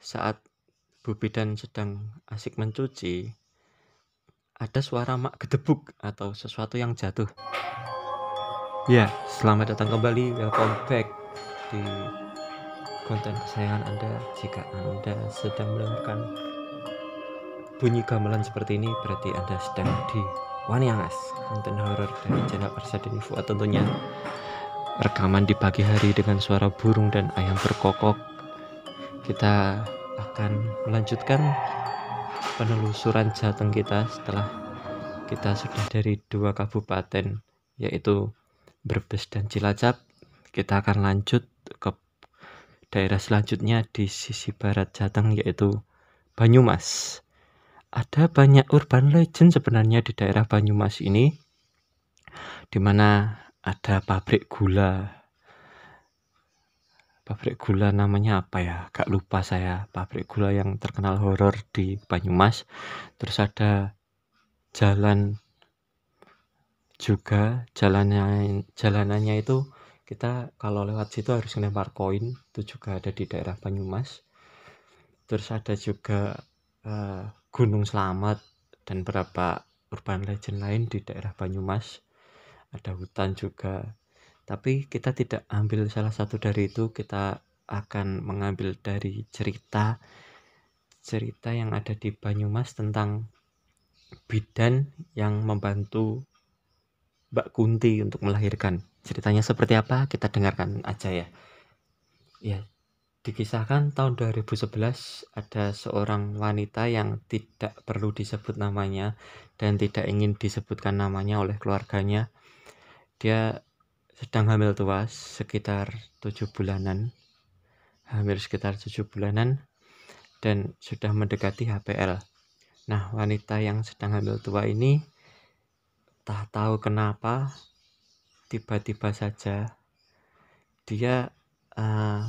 Saat Bu Bidan sedang asik mencuci, ada suara mak gedebuk atau sesuatu yang jatuh. Ya, selamat datang kembali, welcome back di konten kesayangan Anda. Jika Anda sedang menemukan bunyi gamelan seperti ini, berarti Anda sedang di Waniangas, konten horor dari channel Arsadin Info. Tentunya rekaman di pagi hari dengan suara burung dan ayam berkokok. Kita akan melanjutkan penelusuran Jateng kita setelah kita sudah dari 2 kabupaten, yaitu Brebes dan Cilacap. Kita akan lanjut ke daerah selanjutnya di sisi barat Jateng, yaitu Banyumas. Ada banyak urban legend sebenarnya di daerah Banyumas ini, dimana ada pabrik gula namanya apa ya, gak lupa saya. Pabrik gula yang terkenal horor di Banyumas. Terus ada jalan juga, jalanannya itu kita kalau lewat situ harus ngelempar koin. Itu juga ada di daerah Banyumas. Terus ada juga Gunung Slamet dan beberapa urban legend lain di daerah Banyumas. Ada hutan juga, tapi kita tidak ambil salah satu dari itu. Kita akan mengambil dari cerita yang ada di Banyumas tentang bidan yang membantu Mbak Kunti untuk melahirkan. Ceritanya seperti apa? Kita dengarkan aja ya. Ya, dikisahkan tahun 2011 ada seorang wanita yang tidak perlu disebut namanya dan tidak ingin disebutkan namanya oleh keluarganya. Dia sedang hamil tua sekitar 7 bulanan. Dan sudah mendekati HPL. Nah, wanita yang sedang hamil tua ini tak tahu kenapa tiba-tiba saja dia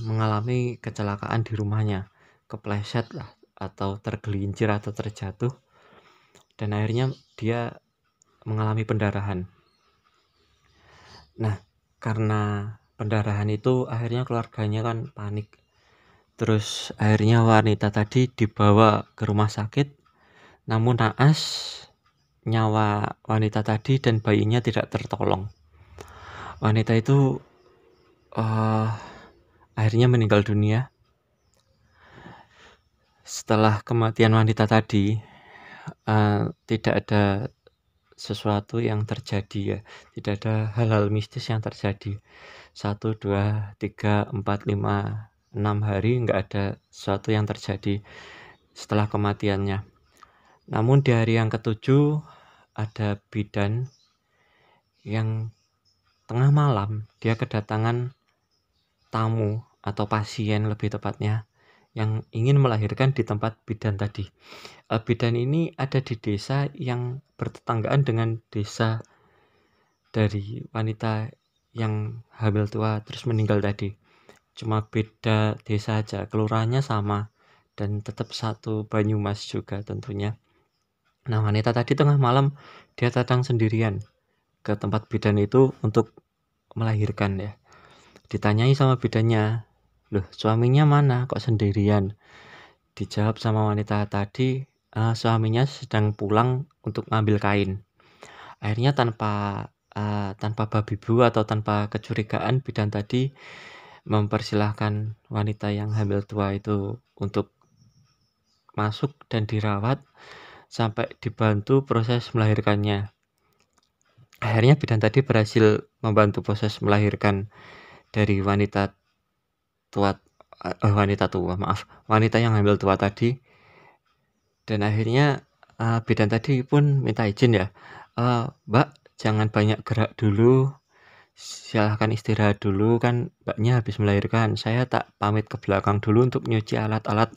mengalami kecelakaan di rumahnya, kepleset lah, atau tergelincir atau terjatuh, dan akhirnya dia mengalami pendarahan. Nah, karena pendarahan itu akhirnya keluarganya kan panik. Terus akhirnya wanita tadi dibawa ke rumah sakit, namun naas nyawa wanita tadi dan bayinya tidak tertolong. Wanita itu akhirnya meninggal dunia. Setelah kematian wanita tadi, tidak ada sesuatu yang terjadi ya, tidak ada hal-hal mistis yang terjadi. 1, 2, 3, 4, 5, 6 hari nggak ada sesuatu yang terjadi setelah kematiannya. Namun di hari yang ke-7 ada bidan yang tengah malam dia kedatangan tamu atau pasien lebih tepatnya yang ingin melahirkan di tempat bidan tadi. Bidan ini ada di desa yang bertetanggaan dengan desa dari wanita yang hamil tua terus meninggal tadi. Cuma beda desa aja, kelurahannya sama dan tetap satu Banyumas juga tentunya. Nah, wanita tadi tengah malam dia datang sendirian ke tempat bidan itu untuk melahirkan ya. Ditanyai sama bidannya, "Loh, suaminya mana kok sendirian?" Dijawab sama wanita tadi, suaminya sedang pulang untuk ngambil kain. Akhirnya tanpa babi bu atau tanpa kecurigaan, bidan tadi mempersilahkan wanita yang hamil tua itu untuk masuk dan dirawat sampai dibantu proses melahirkannya. Akhirnya bidan tadi berhasil membantu proses melahirkan dari wanita yang hamil tua tadi. Dan akhirnya bidan tadi pun minta izin ya, "Mbak, jangan banyak gerak dulu, silahkan istirahat dulu, kan mbaknya habis melahirkan. Saya tak pamit ke belakang dulu untuk nyuci alat-alat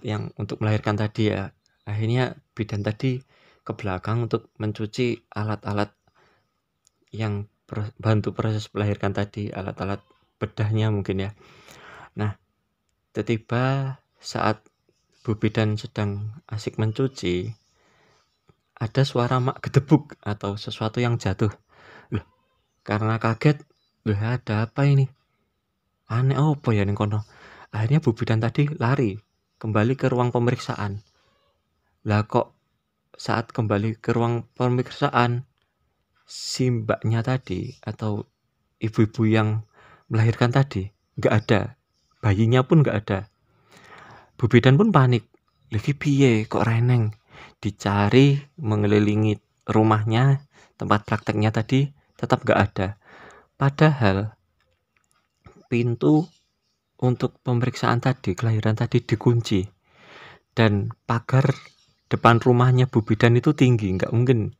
yang untuk melahirkan tadi ya." Akhirnya bidan tadi ke belakang untuk mencuci alat-alat yang bantu proses melahirkan tadi, alat-alat bedahnya mungkin ya. Nah, tiba saat Bu Bidan sedang asik mencuci, ada suara mak gedebuk atau sesuatu yang jatuh. Loh, karena kaget, loh ada apa ini? Aneh apa ya ning kono? Akhirnya Bu Bidan tadi lari kembali ke ruang pemeriksaan. Lah kok saat kembali ke ruang pemeriksaan, si mbaknya tadi atau ibu-ibu yang melahirkan tadi nggak ada, bayinya pun nggak ada. Bu Bidan pun panik, lagi piye kok reneng, dicari mengelilingi rumahnya, tempat prakteknya tadi tetap nggak ada. Padahal pintu untuk pemeriksaan tadi, kelahiran tadi dikunci, dan pagar depan rumahnya Bu Bidan itu tinggi, nggak mungkin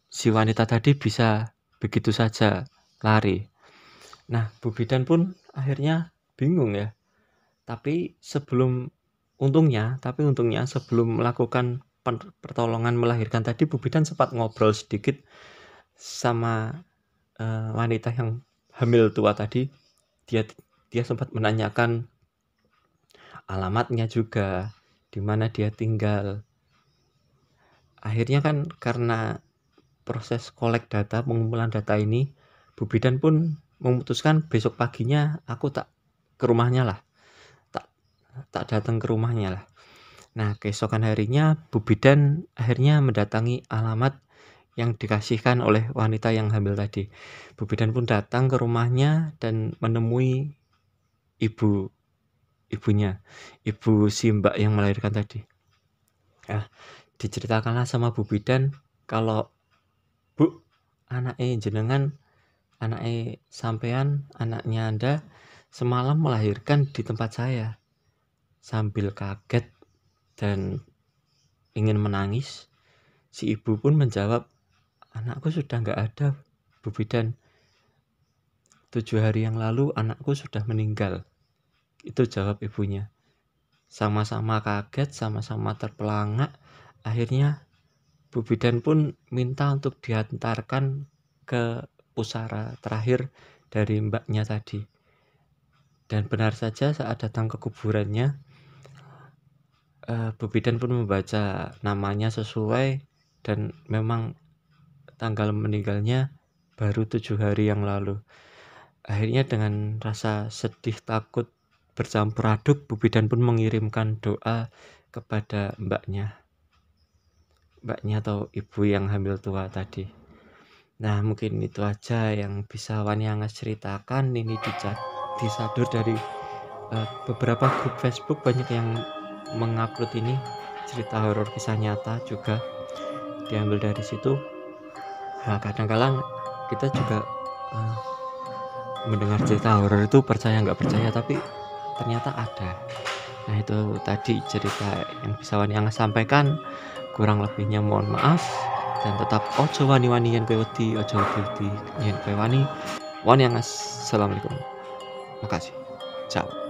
si wanita tadi bisa begitu saja lari. Nah, Bu Bidan pun akhirnya bingung ya. Tapi untungnya sebelum melakukan pertolongan melahirkan tadi, Bu Bidan sempat ngobrol sedikit sama wanita yang hamil tua tadi. Dia sempat menanyakan alamatnya juga, di mana dia tinggal. Akhirnya kan karena proses kolek data, pengumpulan data ini, Bu Bidan pun memutuskan besok paginya aku tak ke rumahnya lah, tak datang ke rumahnya lah. Nah, keesokan harinya Bu Bidan akhirnya mendatangi alamat yang dikasihkan oleh wanita yang hamil tadi. Bu Bidan pun datang ke rumahnya dan menemui ibunya, ibu si mbak yang melahirkan tadi. Nah, diceritakanlah sama Bu Bidan kalau, Bu, anaknya jenengan, anaknya sampean, anaknya Anda semalam melahirkan di tempat saya. Sambil kaget dan ingin menangis, si ibu pun menjawab, anakku sudah nggak ada, Bu Bidan. 7 hari yang lalu anakku sudah meninggal. Itu jawab ibunya. Sama-sama kaget, sama-sama terpelangak. Akhirnya Bu Bidan pun minta untuk diantarkan ke pusara terakhir dari mbaknya tadi. Dan benar saja saat datang ke kuburannya, Bu Bidan pun membaca namanya sesuai, dan memang tanggal meninggalnya baru 7 hari yang lalu. Akhirnya dengan rasa sedih, takut, bercampur aduk, Bu Bidan pun mengirimkan doa kepada mbaknya atau ibu yang hamil tua tadi. Nah, mungkin itu aja yang bisa Wani Angas ceritakan. Ini disadur dari beberapa grup Facebook, banyak yang mengupload ini cerita horor kisah nyata juga diambil dari situ. Nah, kadang-kadang kita juga mendengar cerita horor itu percaya nggak percaya, tapi ternyata ada. Nah, itu tadi cerita yang bisa Wani Angas sampaikan. Kurang lebihnya mohon maaf, dan tetap ojo wani-wani yen kowe wedi, ojo wedi yen kowe wani. Wani Angas, assalamualaikum, makasih, ciao.